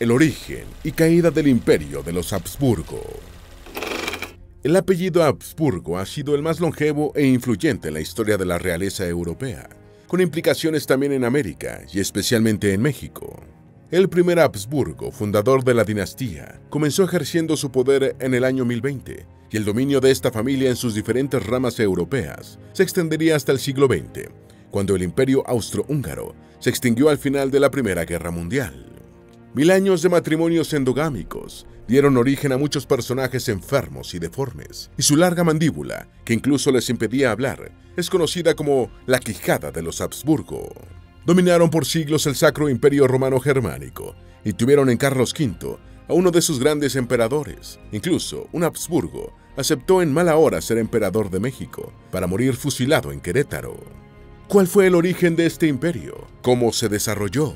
El origen y caída del imperio de los Habsburgo. El apellido Habsburgo ha sido el más longevo e influyente en la historia de la realeza europea, con implicaciones también en América y especialmente en México. El primer Habsburgo, fundador de la dinastía, comenzó ejerciendo su poder en el año 1020, y el dominio de esta familia en sus diferentes ramas europeas se extendería hasta el siglo XX, cuando el imperio austrohúngaro se extinguió al final de la Primera Guerra Mundial. 1000 años de matrimonios endogámicos dieron origen a muchos personajes enfermos y deformes, y su larga mandíbula, que incluso les impedía hablar, es conocida como la quijada de los Habsburgo. Dominaron por siglos el Sacro Imperio Romano Germánico y tuvieron en Carlos V a uno de sus grandes emperadores. Incluso un Habsburgo aceptó en mala hora ser emperador de México para morir fusilado en Querétaro. ¿Cuál fue el origen de este imperio? ¿Cómo se desarrolló?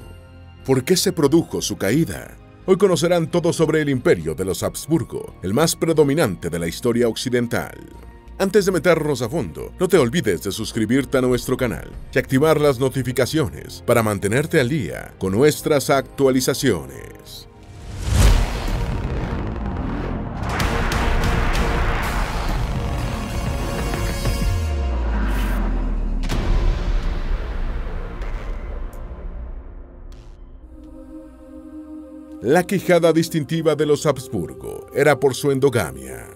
¿Por qué se produjo su caída? Hoy conocerán todo sobre el imperio de los Habsburgo, el más predominante de la historia occidental. Antes de meternos a fondo, no te olvides de suscribirte a nuestro canal y activar las notificaciones para mantenerte al día con nuestras actualizaciones. La quijada distintiva de los Habsburgo era por su endogamia.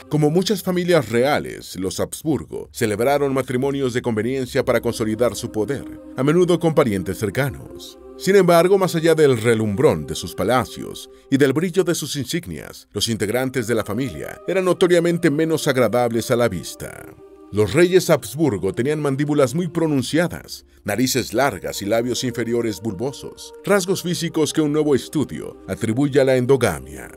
Como muchas familias reales, los Habsburgo celebraron matrimonios de conveniencia para consolidar su poder, a menudo con parientes cercanos. Sin embargo, más allá del relumbrón de sus palacios y del brillo de sus insignias, los integrantes de la familia eran notoriamente menos agradables a la vista. Los reyes Habsburgo tenían mandíbulas muy pronunciadas, narices largas y labios inferiores bulbosos, rasgos físicos que un nuevo estudio atribuye a la endogamia.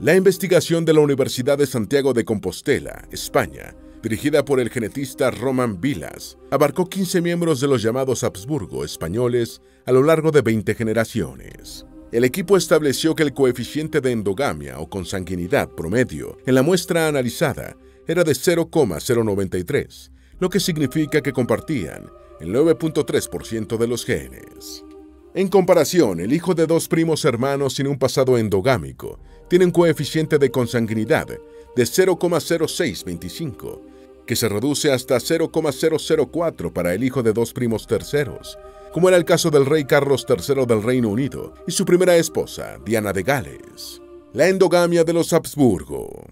La investigación de la Universidad de Santiago de Compostela, España, dirigida por el genetista Roman Vilas, abarcó 15 miembros de los llamados Habsburgo españoles a lo largo de 20 generaciones. El equipo estableció que el coeficiente de endogamia o consanguinidad promedio en la muestra analizada era de 0,093, lo que significa que compartían el 9.3% de los genes. En comparación, el hijo de dos primos hermanos sin un pasado endogámico tiene un coeficiente de consanguinidad de 0,0625, que se reduce hasta 0,004 para el hijo de dos primos terceros, como era el caso del rey Carlos III del Reino Unido y su primera esposa, Diana de Gales. La endogamia de los Habsburgo.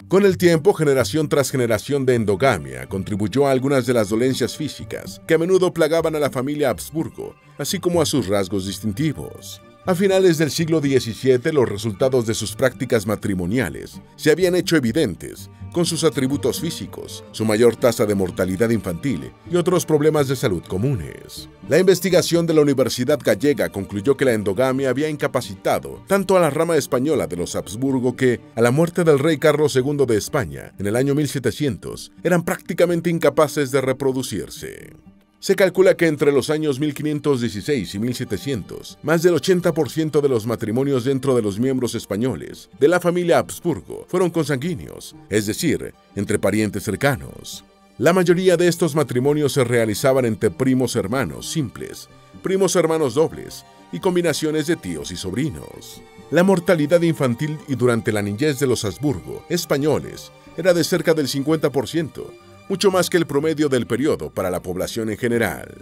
Con el tiempo, generación tras generación de endogamia contribuyó a algunas de las dolencias físicas que a menudo plagaban a la familia Habsburgo, así como a sus rasgos distintivos. A finales del siglo XVII, los resultados de sus prácticas matrimoniales se habían hecho evidentes, con sus atributos físicos, su mayor tasa de mortalidad infantil y otros problemas de salud comunes. La investigación de la Universidad Gallega concluyó que la endogamia había incapacitado tanto a la rama española de los Habsburgo que, a la muerte del rey Carlos II de España, en el año 1700, eran prácticamente incapaces de reproducirse. Se calcula que entre los años 1516 y 1700, más del 80% de los matrimonios dentro de los miembros españoles de la familia Habsburgo fueron consanguíneos, es decir, entre parientes cercanos. La mayoría de estos matrimonios se realizaban entre primos hermanos simples, primos hermanos dobles y combinaciones de tíos y sobrinos. La mortalidad infantil y durante la niñez de los Habsburgo españoles era de cerca del 50%, mucho más que el promedio del periodo para la población en general.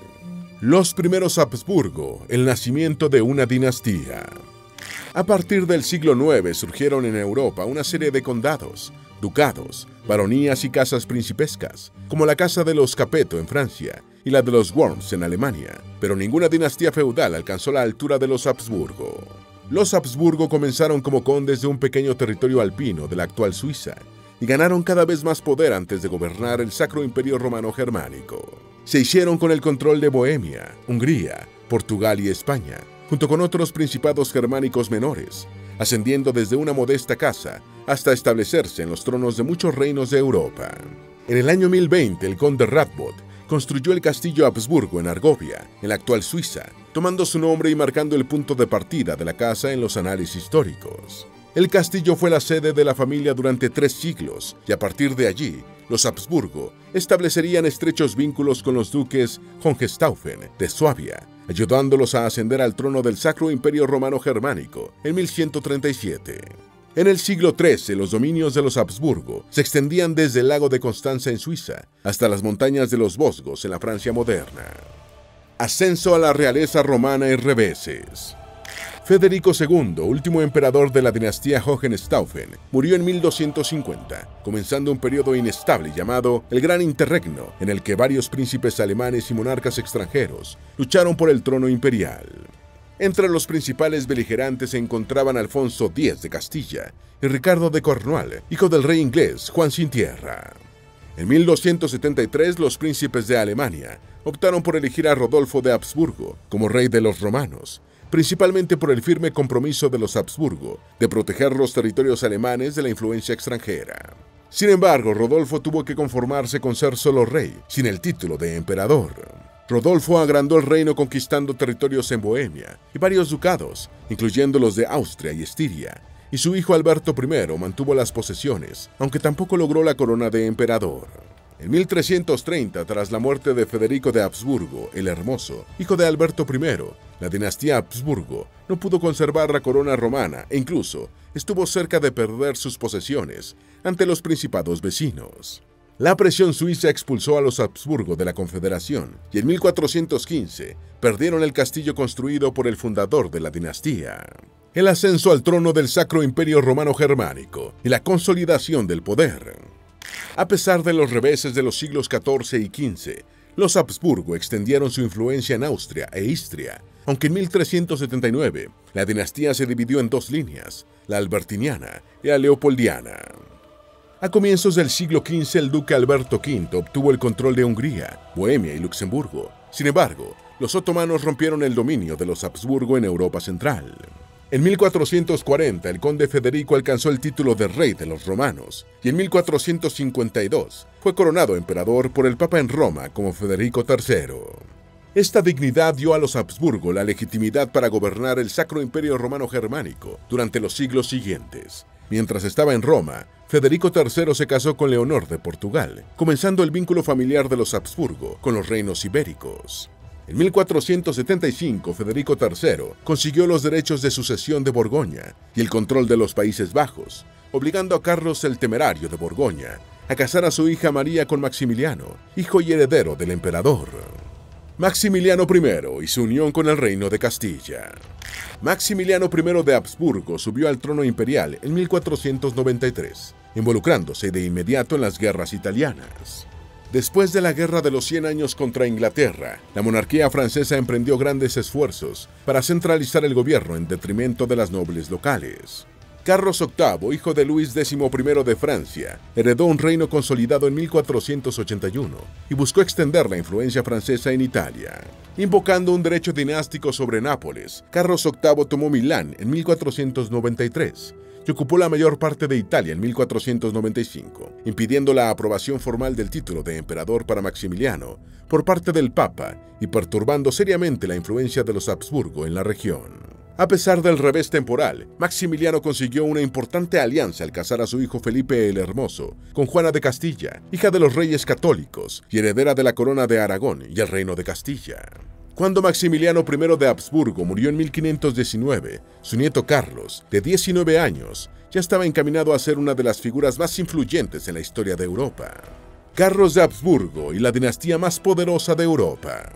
Los primeros Habsburgo, el nacimiento de una dinastía. A partir del siglo IX surgieron en Europa una serie de condados, ducados, baronías y casas principescas, como la casa de los Capeto en Francia y la de los Worms en Alemania, pero ninguna dinastía feudal alcanzó la altura de los Habsburgo. Los Habsburgo comenzaron como condes de un pequeño territorio alpino de la actual Suiza, y ganaron cada vez más poder antes de gobernar el Sacro Imperio Romano Germánico. Se hicieron con el control de Bohemia, Hungría, Portugal y España, junto con otros principados germánicos menores, ascendiendo desde una modesta casa hasta establecerse en los tronos de muchos reinos de Europa. En el año 1020, el conde Radbot construyó el castillo Habsburgo en Argovia, en la actual Suiza, tomando su nombre y marcando el punto de partida de la casa en los anales históricos. El castillo fue la sede de la familia durante 3 siglos, y a partir de allí, los Habsburgo establecerían estrechos vínculos con los duques Hohenstaufen de Suabia, ayudándolos a ascender al trono del Sacro Imperio Romano Germánico en 1137. En el siglo XIII, los dominios de los Habsburgo se extendían desde el lago de Constanza en Suiza hasta las montañas de los Vosgos en la Francia moderna. Ascenso a la realeza romana y reveses. Federico II, último emperador de la dinastía Hohenstaufen, murió en 1250, comenzando un periodo inestable llamado el Gran Interregno, en el que varios príncipes alemanes y monarcas extranjeros lucharon por el trono imperial. Entre los principales beligerantes se encontraban Alfonso X de Castilla y Ricardo de Cornualles, hijo del rey inglés Juan sin Tierra. En 1273, los príncipes de Alemania optaron por elegir a Rodolfo de Habsburgo como rey de los romanos, principalmente por el firme compromiso de los Habsburgo de proteger los territorios alemanes de la influencia extranjera. Sin embargo, Rodolfo tuvo que conformarse con ser solo rey, sin el título de emperador. Rodolfo agrandó el reino conquistando territorios en Bohemia y varios ducados, incluyendo los de Austria y Estiria, y su hijo Alberto I mantuvo las posesiones, aunque tampoco logró la corona de emperador. En 1330, tras la muerte de Federico de Habsburgo, el Hermoso, hijo de Alberto I, la dinastía Habsburgo no pudo conservar la corona romana e incluso estuvo cerca de perder sus posesiones ante los principados vecinos. La presión suiza expulsó a los Habsburgo de la Confederación y en 1415 perdieron el castillo construido por el fundador de la dinastía. El ascenso al trono del Sacro Imperio Romano Germánico y la consolidación del poder. A pesar de los reveses de los siglos XIV y XV, los Habsburgo extendieron su influencia en Austria e Istria, aunque en 1379 la dinastía se dividió en dos líneas, la albertiniana y la leopoldiana. A comienzos del siglo XV, el duque Alberto V obtuvo el control de Hungría, Bohemia y Luxemburgo. Sin embargo, los otomanos rompieron el dominio de los Habsburgo en Europa Central. En 1440, el conde Federico alcanzó el título de rey de los romanos, y en 1452 fue coronado emperador por el Papa en Roma como Federico III. Esta dignidad dio a los Habsburgo la legitimidad para gobernar el Sacro Imperio Romano Germánico durante los siglos siguientes. Mientras estaba en Roma, Federico III se casó con Leonor de Portugal, comenzando el vínculo familiar de los Habsburgo con los reinos ibéricos. En 1475, Federico III consiguió los derechos de sucesión de Borgoña y el control de los Países Bajos, obligando a Carlos el Temerario de Borgoña a casar a su hija María con Maximiliano, hijo y heredero del emperador. Maximiliano I y su unión con el reino de Castilla. Maximiliano I de Habsburgo subió al trono imperial en 1493, involucrándose de inmediato en las guerras italianas. Después de la Guerra de los 100 Años contra Inglaterra, la monarquía francesa emprendió grandes esfuerzos para centralizar el gobierno en detrimento de las nobles locales. Carlos VIII, hijo de Luis X de Francia, heredó un reino consolidado en 1481 y buscó extender la influencia francesa en Italia. Invocando un derecho dinástico sobre Nápoles, Carlos VIII tomó Milán en 1493 y ocupó la mayor parte de Italia en 1495, impidiendo la aprobación formal del título de emperador para Maximiliano por parte del Papa y perturbando seriamente la influencia de los Habsburgo en la región. A pesar del revés temporal, Maximiliano consiguió una importante alianza al casar a su hijo Felipe el Hermoso con Juana de Castilla, hija de los reyes católicos y heredera de la corona de Aragón y el reino de Castilla. Cuando Maximiliano I de Habsburgo murió en 1519, su nieto Carlos, de 19 años, ya estaba encaminado a ser una de las figuras más influyentes en la historia de Europa. Carlos de Habsburgo y la dinastía más poderosa de Europa.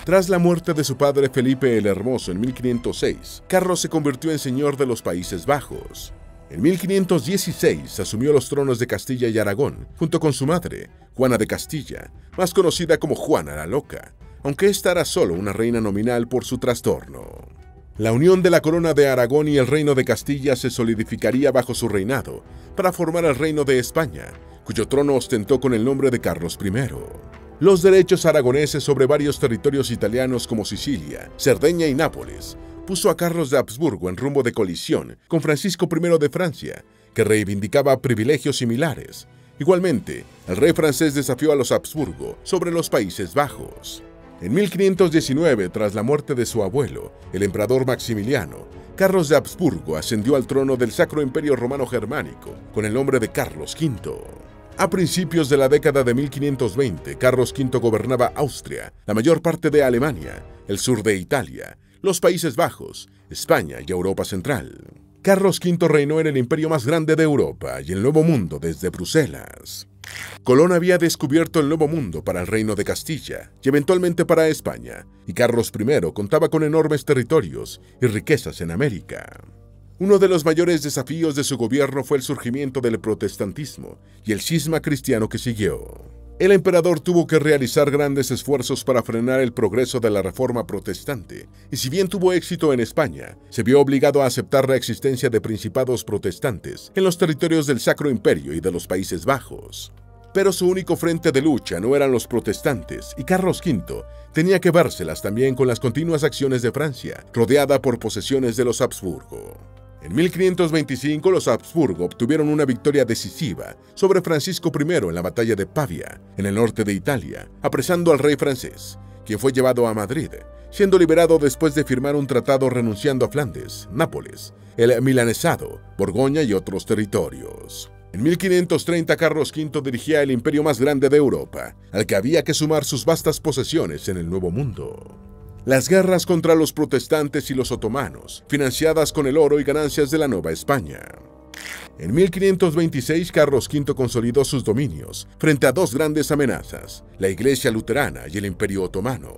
Tras la muerte de su padre Felipe el Hermoso en 1506, Carlos se convirtió en señor de los Países Bajos. En 1516 asumió los tronos de Castilla y Aragón, junto con su madre, Juana de Castilla, más conocida como Juana la Loca, aunque esta era solo una reina nominal por su trastorno. La unión de la corona de Aragón y el reino de Castilla se solidificaría bajo su reinado para formar el reino de España, cuyo trono ostentó con el nombre de Carlos I. Los derechos aragoneses sobre varios territorios italianos como Sicilia, Cerdeña y Nápoles puso a Carlos de Habsburgo en rumbo de colisión con Francisco I de Francia, que reivindicaba privilegios similares. Igualmente, el rey francés desafió a los Habsburgo sobre los Países Bajos. En 1519, tras la muerte de su abuelo, el emperador Maximiliano, Carlos de Habsburgo ascendió al trono del Sacro Imperio Romano Germánico con el nombre de Carlos V. A principios de la década de 1520, Carlos V gobernaba Austria, la mayor parte de Alemania, el sur de Italia, los Países Bajos, España y Europa Central. Carlos V reinó en el imperio más grande de Europa y el Nuevo Mundo desde Bruselas. Colón había descubierto el Nuevo Mundo para el Reino de Castilla y eventualmente para España, y Carlos I contaba con enormes territorios y riquezas en América. Uno de los mayores desafíos de su gobierno fue el surgimiento del protestantismo y el cisma cristiano que siguió. El emperador tuvo que realizar grandes esfuerzos para frenar el progreso de la reforma protestante, y si bien tuvo éxito en España, se vio obligado a aceptar la existencia de principados protestantes en los territorios del Sacro Imperio y de los Países Bajos. Pero su único frente de lucha no eran los protestantes, y Carlos V tenía que vérselas también con las continuas acciones de Francia, rodeada por posesiones de los Habsburgo. En 1525 los Habsburgo obtuvieron una victoria decisiva sobre Francisco I en la batalla de Pavia, en el norte de Italia, apresando al rey francés, quien fue llevado a Madrid, siendo liberado después de firmar un tratado renunciando a Flandes, Nápoles, el Milanesado, Borgoña y otros territorios. En 1530 Carlos V dirigía el imperio más grande de Europa, al que había que sumar sus vastas posesiones en el Nuevo Mundo. Las guerras contra los protestantes y los otomanos, financiadas con el oro y ganancias de la Nueva España. En 1526 Carlos V consolidó sus dominios frente a dos grandes amenazas, la Iglesia luterana y el Imperio otomano.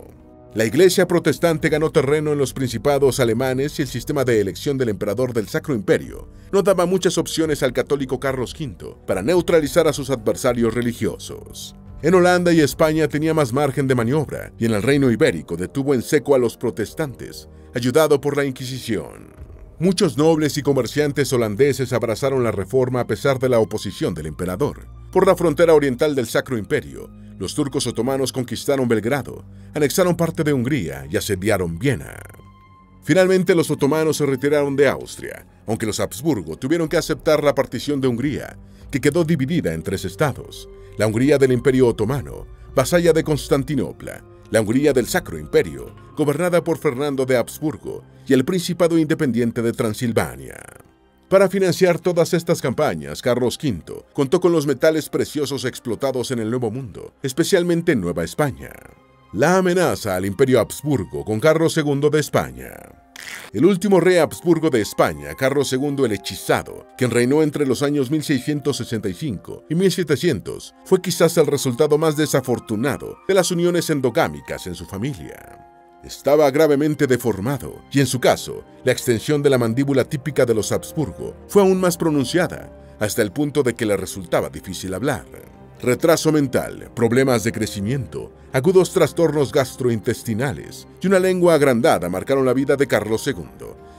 La Iglesia protestante ganó terreno en los principados alemanes y el sistema de elección del emperador del Sacro Imperio no daba muchas opciones al católico Carlos V para neutralizar a sus adversarios religiosos. En Holanda y España tenía más margen de maniobra, y en el Reino Ibérico detuvo en seco a los protestantes, ayudado por la Inquisición. Muchos nobles y comerciantes holandeses abrazaron la reforma a pesar de la oposición del emperador. Por la frontera oriental del Sacro Imperio, los turcos otomanos conquistaron Belgrado, anexaron parte de Hungría y asediaron Viena. Finalmente los otomanos se retiraron de Austria, aunque los Habsburgo tuvieron que aceptar la partición de Hungría, que quedó dividida en tres estados: la Hungría del Imperio Otomano, vasalla de Constantinopla, la Hungría del Sacro Imperio, gobernada por Fernando de Habsburgo, y el Principado Independiente de Transilvania. Para financiar todas estas campañas, Carlos V contó con los metales preciosos explotados en el Nuevo Mundo, especialmente en Nueva España. La amenaza al Imperio Habsburgo con Carlos II de España. El último rey Habsburgo de España, Carlos II el Hechizado, quien reinó entre los años 1665 y 1700, fue quizás el resultado más desafortunado de las uniones endogámicas en su familia. Estaba gravemente deformado, y en su caso, la extensión de la mandíbula típica de los Habsburgo fue aún más pronunciada, hasta el punto de que le resultaba difícil hablar. Retraso mental, problemas de crecimiento, agudos trastornos gastrointestinales y una lengua agrandada marcaron la vida de Carlos II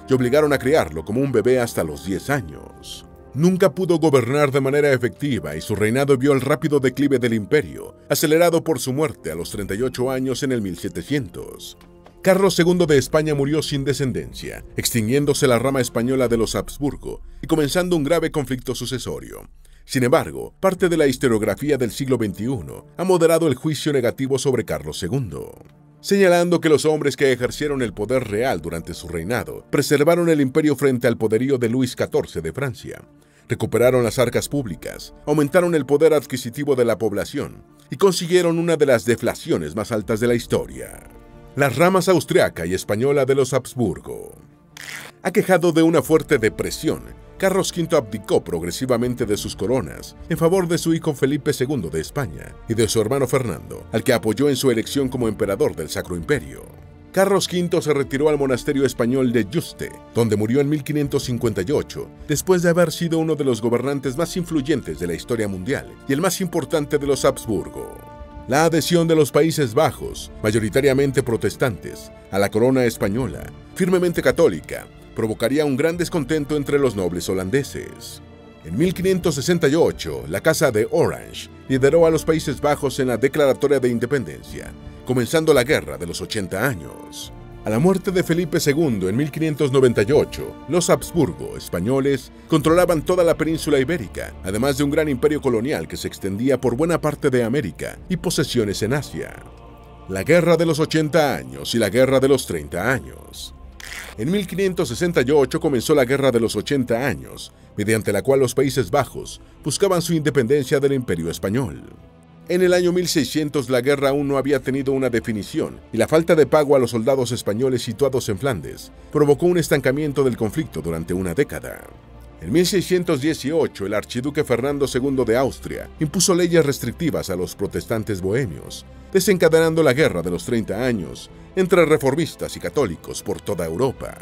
y obligaron a criarlo como un bebé hasta los 10 años. Nunca pudo gobernar de manera efectiva y su reinado vio el rápido declive del imperio, acelerado por su muerte a los 38 años en el 1700. Carlos II de España murió sin descendencia, extinguiéndose la rama española de los Habsburgo y comenzando un grave conflicto sucesorio. Sin embargo, parte de la historiografía del siglo XXI ha moderado el juicio negativo sobre Carlos II, señalando que los hombres que ejercieron el poder real durante su reinado preservaron el imperio frente al poderío de Luis XIV de Francia, recuperaron las arcas públicas, aumentaron el poder adquisitivo de la población y consiguieron una de las deflaciones más altas de la historia: las ramas austriaca y española de los Habsburgo. Aquejado de una fuerte depresión, Carlos V abdicó progresivamente de sus coronas en favor de su hijo Felipe II de España y de su hermano Fernando, al que apoyó en su elección como emperador del Sacro Imperio. Carlos V se retiró al monasterio español de Yuste, donde murió en 1558, después de haber sido uno de los gobernantes más influyentes de la historia mundial y el más importante de los Habsburgo. La adhesión de los Países Bajos, mayoritariamente protestantes, a la corona española, firmemente católica, provocaría un gran descontento entre los nobles holandeses. En 1568, la Casa de Orange lideró a los Países Bajos en la Declaratoria de Independencia, comenzando la Guerra de los 80 años. A la muerte de Felipe II en 1598, los Habsburgo españoles controlaban toda la península ibérica, además de un gran imperio colonial que se extendía por buena parte de América y posesiones en Asia. La Guerra de los 80 años y la Guerra de los 30 años. En 1568 comenzó la Guerra de los 80 años, mediante la cual los Países Bajos buscaban su independencia del Imperio Español. En el año 1600 la guerra aún no había tenido una definición y la falta de pago a los soldados españoles situados en Flandes provocó un estancamiento del conflicto durante una década. En 1618 el archiduque Fernando II de Austria impuso leyes restrictivas a los protestantes bohemios, desencadenando la Guerra de los 30 años entre reformistas y católicos por toda Europa.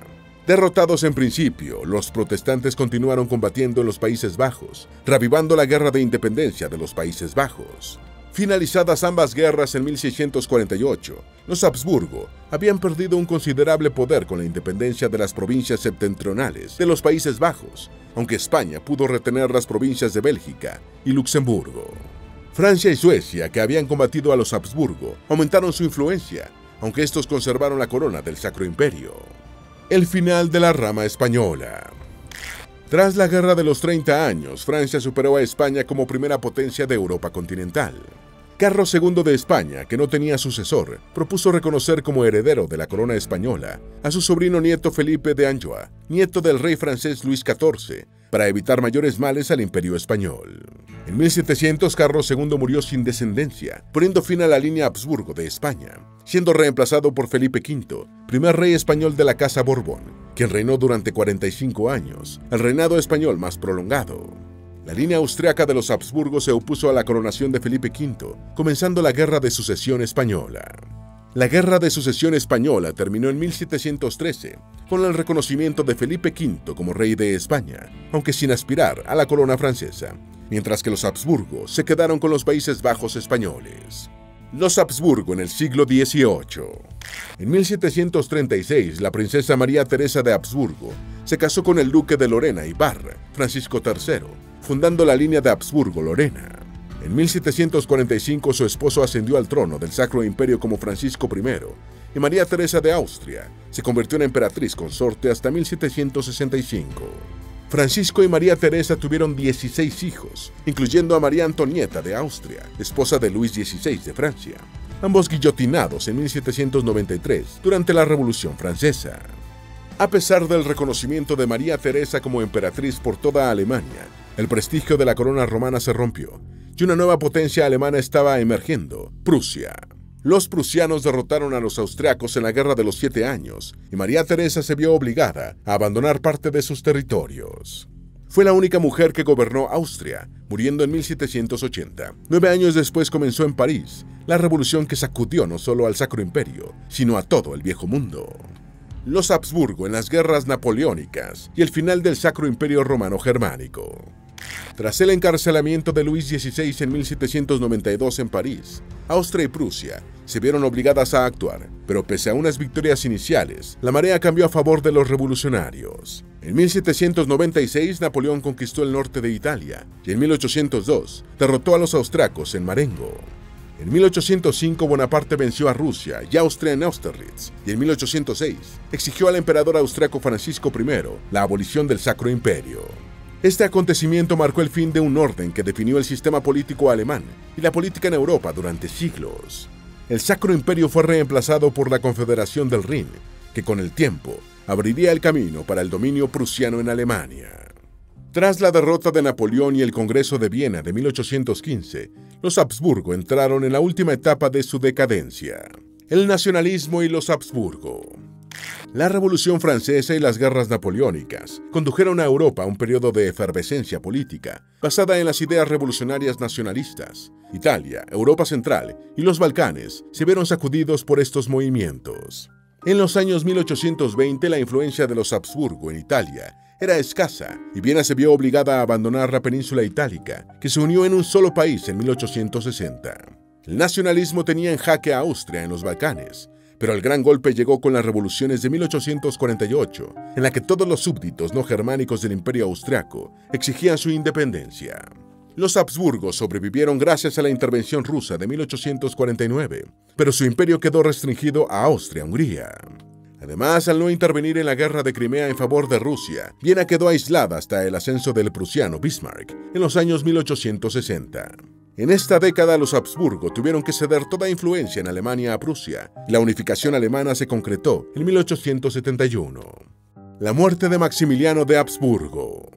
Derrotados en principio, los protestantes continuaron combatiendo en los Países Bajos, reavivando la Guerra de Independencia de los Países Bajos. Finalizadas ambas guerras en 1648, los Habsburgo habían perdido un considerable poder con la independencia de las provincias septentrionales de los Países Bajos, aunque España pudo retener las provincias de Bélgica y Luxemburgo. Francia y Suecia, que habían combatido a los Habsburgo, aumentaron su influencia, aunque estos conservaron la corona del Sacro Imperio. El final de la rama española. Tras la Guerra de los 30 años, Francia superó a España como primera potencia de Europa continental. Carlos II de España, que no tenía sucesor, propuso reconocer como heredero de la corona española a su sobrino nieto Felipe de Anjou, nieto del rey francés Luis XIV, para evitar mayores males al Imperio Español. En 1700, Carlos II murió sin descendencia, poniendo fin a la línea Habsburgo de España, siendo reemplazado por Felipe V, primer rey español de la Casa Borbón, quien reinó durante 45 años, el reinado español más prolongado. La línea austriaca de los Habsburgo se opuso a la coronación de Felipe V, comenzando la Guerra de Sucesión Española. La Guerra de Sucesión Española terminó en 1713, con el reconocimiento de Felipe V como rey de España, aunque sin aspirar a la corona francesa, mientras que los Habsburgo se quedaron con los Países Bajos españoles. Los Habsburgo en el siglo XVIII. En 1736, la princesa María Teresa de Habsburgo se casó con el duque de Lorena y Bar, Francisco III, fundando la línea de Habsburgo-Lorena. En 1745 su esposo ascendió al trono del Sacro Imperio como Francisco I, y María Teresa de Austria se convirtió en emperatriz consorte hasta 1765. Francisco y María Teresa tuvieron 16 hijos, incluyendo a María Antonieta de Austria, esposa de Luis XVI de Francia, ambos guillotinados en 1793 durante la Revolución Francesa. A pesar del reconocimiento de María Teresa como emperatriz por toda Alemania, el prestigio de la corona romana se rompió, y una nueva potencia alemana estaba emergiendo, Prusia. Los prusianos derrotaron a los austriacos en la Guerra de los 7 años, y María Teresa se vio obligada a abandonar parte de sus territorios. Fue la única mujer que gobernó Austria, muriendo en 1780. 9 años después comenzó en París la revolución que sacudió no solo al Sacro Imperio, sino a todo el Viejo Mundo. Los Habsburgo en las guerras napoleónicas y el final del Sacro Imperio Romano Germánico. Tras el encarcelamiento de Luis XVI en 1792 en París, Austria y Prusia se vieron obligadas a actuar, pero pese a unas victorias iniciales, la marea cambió a favor de los revolucionarios. En 1796 Napoleón conquistó el norte de Italia y en 1802 derrotó a los austriacos en Marengo. En 1805 Bonaparte venció a Rusia y Austria en Austerlitz, y en 1806 exigió al emperador austriaco Francisco I la abolición del Sacro Imperio. Este acontecimiento marcó el fin de un orden que definió el sistema político alemán y la política en Europa durante siglos. El Sacro Imperio fue reemplazado por la Confederación del Rin, que con el tiempo abriría el camino para el dominio prusiano en Alemania. Tras la derrota de Napoleón y el Congreso de Viena de 1815, los Habsburgo entraron en la última etapa de su decadencia: el nacionalismo y los Habsburgo. La Revolución Francesa y las guerras napoleónicas condujeron a Europa a un periodo de efervescencia política basada en las ideas revolucionarias nacionalistas. Italia, Europa Central y los Balcanes se vieron sacudidos por estos movimientos. En los años 1820, la influencia de los Habsburgo en Italia era escasa y Viena se vio obligada a abandonar la península itálica, que se unió en un solo país en 1860. El nacionalismo tenía en jaque a Austria en los Balcanes, pero el gran golpe llegó con las revoluciones de 1848, en la que todos los súbditos no germánicos del Imperio Austriaco exigían su independencia. Los Habsburgo sobrevivieron gracias a la intervención rusa de 1849, pero su imperio quedó restringido a Austria-Hungría. Además, al no intervenir en la guerra de Crimea en favor de Rusia, Viena quedó aislada hasta el ascenso del prusiano Bismarck en los años 1860. En esta década los Habsburgo tuvieron que ceder toda influencia en Alemania a Prusia, y la unificación alemana se concretó en 1871. La muerte de Maximiliano de Habsburgo.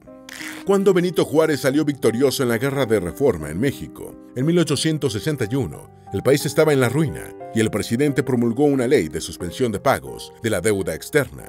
Cuando Benito Juárez salió victorioso en la Guerra de Reforma en México, en 1861, el país estaba en la ruina y el presidente promulgó una ley de suspensión de pagos de la deuda externa.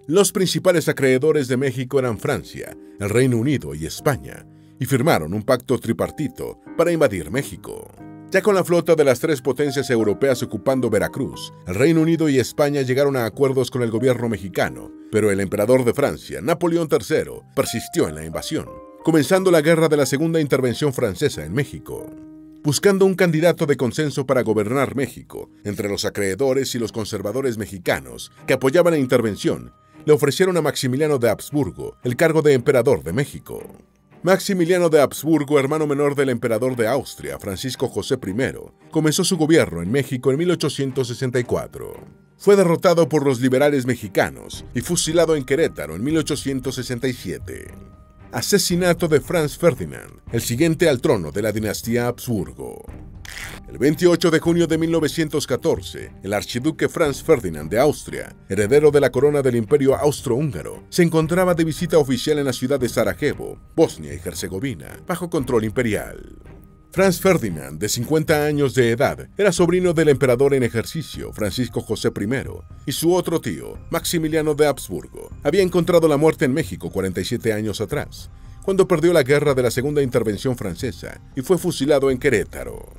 Los principales acreedores de México eran Francia, el Reino Unido y España, y firmaron un pacto tripartito para invadir México. Ya con la flota de las tres potencias europeas ocupando Veracruz, el Reino Unido y España llegaron a acuerdos con el gobierno mexicano, pero el emperador de Francia, Napoleón III, persistió en la invasión, comenzando la guerra de la Segunda Intervención Francesa en México. Buscando un candidato de consenso para gobernar México, entre los acreedores y los conservadores mexicanos que apoyaban la intervención, le ofrecieron a Maximiliano de Habsburgo el cargo de emperador de México. Maximiliano de Habsburgo, hermano menor del emperador de Austria, Francisco José I, comenzó su gobierno en México en 1864. Fue derrotado por los liberales mexicanos y fusilado en Querétaro en 1867. Asesinato de Franz Ferdinand, el siguiente al trono de la dinastía Habsburgo. El 28 de junio de 1914, el archiduque Franz Ferdinand de Austria, heredero de la corona del Imperio Austrohúngaro, se encontraba de visita oficial en la ciudad de Sarajevo, Bosnia y Herzegovina, bajo control imperial. Franz Ferdinand, de 50 años de edad, era sobrino del emperador en ejercicio, Francisco José I, y su otro tío, Maximiliano de Habsburgo, había encontrado la muerte en México 47 años atrás, cuando perdió la guerra de la Segunda Intervención Francesa y fue fusilado en Querétaro.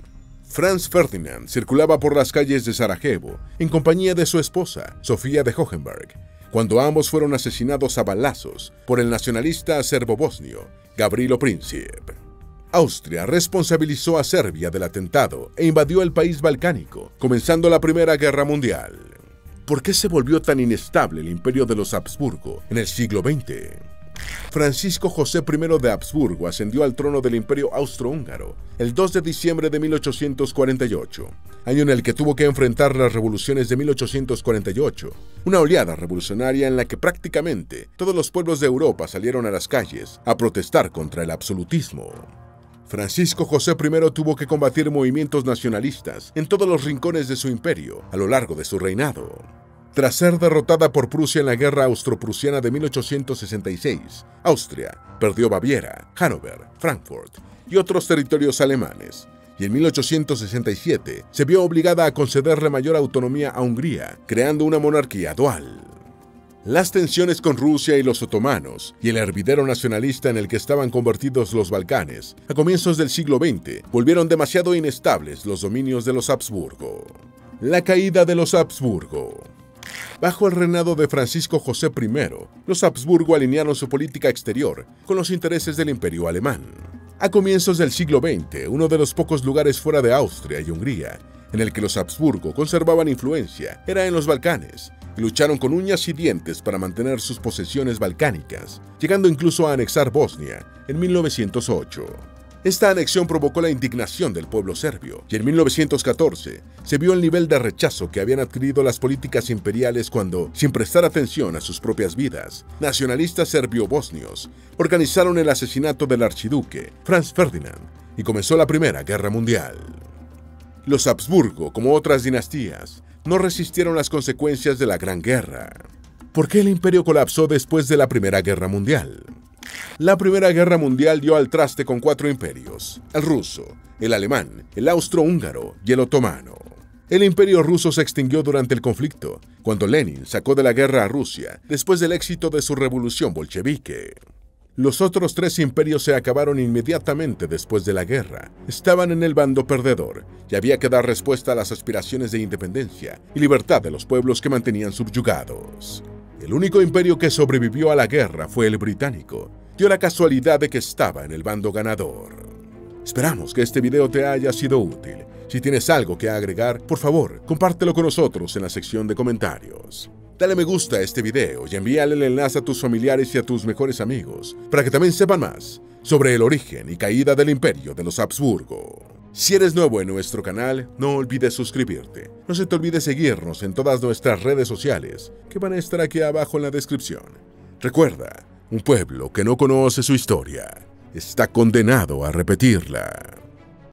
Franz Ferdinand circulaba por las calles de Sarajevo en compañía de su esposa, Sofía de Hohenberg, cuando ambos fueron asesinados a balazos por el nacionalista serbo-bosnio, Gavrilo Princip. Austria responsabilizó a Serbia del atentado e invadió el país balcánico, comenzando la Primera Guerra Mundial. ¿Por qué se volvió tan inestable el imperio de los Habsburgo en el siglo XX? Francisco José I de Habsburgo ascendió al trono del Imperio Austrohúngaro el 2 de diciembre de 1848, año en el que tuvo que enfrentar las revoluciones de 1848, una oleada revolucionaria en la que prácticamente todos los pueblos de Europa salieron a las calles a protestar contra el absolutismo. Francisco José I tuvo que combatir movimientos nacionalistas en todos los rincones de su imperio a lo largo de su reinado. Tras ser derrotada por Prusia en la Guerra Austro-Prusiana de 1866, Austria perdió Baviera, Hannover, Frankfurt y otros territorios alemanes, y en 1867 se vio obligada a concederle mayor autonomía a Hungría, creando una monarquía dual. Las tensiones con Rusia y los otomanos y el hervidero nacionalista en el que estaban convertidos los Balcanes a comienzos del siglo XX volvieron demasiado inestables los dominios de los Habsburgo. La caída de los Habsburgo. Bajo el reinado de Francisco José I, los Habsburgo alinearon su política exterior con los intereses del Imperio alemán. A comienzos del siglo XX, uno de los pocos lugares fuera de Austria y Hungría en el que los Habsburgo conservaban influencia era en los Balcanes, y lucharon con uñas y dientes para mantener sus posesiones balcánicas, llegando incluso a anexar Bosnia en 1908. Esta anexión provocó la indignación del pueblo serbio, y en 1914 se vio el nivel de rechazo que habían adquirido las políticas imperiales cuando, sin prestar atención a sus propias vidas, nacionalistas serbio-bosnios organizaron el asesinato del archiduque Franz Ferdinand y comenzó la Primera Guerra Mundial. Los Habsburgo, como otras dinastías, no resistieron las consecuencias de la Gran Guerra. ¿Por qué el imperio colapsó después de la Primera Guerra Mundial? La Primera Guerra Mundial dio al traste con 4 imperios: el ruso, el alemán, el austrohúngaro y el otomano. El imperio ruso se extinguió durante el conflicto, cuando Lenin sacó de la guerra a Rusia después del éxito de su revolución bolchevique. Los otros 3 imperios se acabaron inmediatamente después de la guerra. Estaban en el bando perdedor y había que dar respuesta a las aspiraciones de independencia y libertad de los pueblos que mantenían subyugados. El único imperio que sobrevivió a la guerra fue el británico. Dio la casualidad de que estaba en el bando ganador. Esperamos que este video te haya sido útil. Si tienes algo que agregar, por favor, compártelo con nosotros en la sección de comentarios. Dale me gusta a este video y envíale el enlace a tus familiares y a tus mejores amigos para que también sepan más sobre el origen y caída del imperio de los Habsburgo. Si eres nuevo en nuestro canal, no olvides suscribirte. No se te olvide seguirnos en todas nuestras redes sociales, que van a estar aquí abajo en la descripción. Recuerda, un pueblo que no conoce su historia está condenado a repetirla.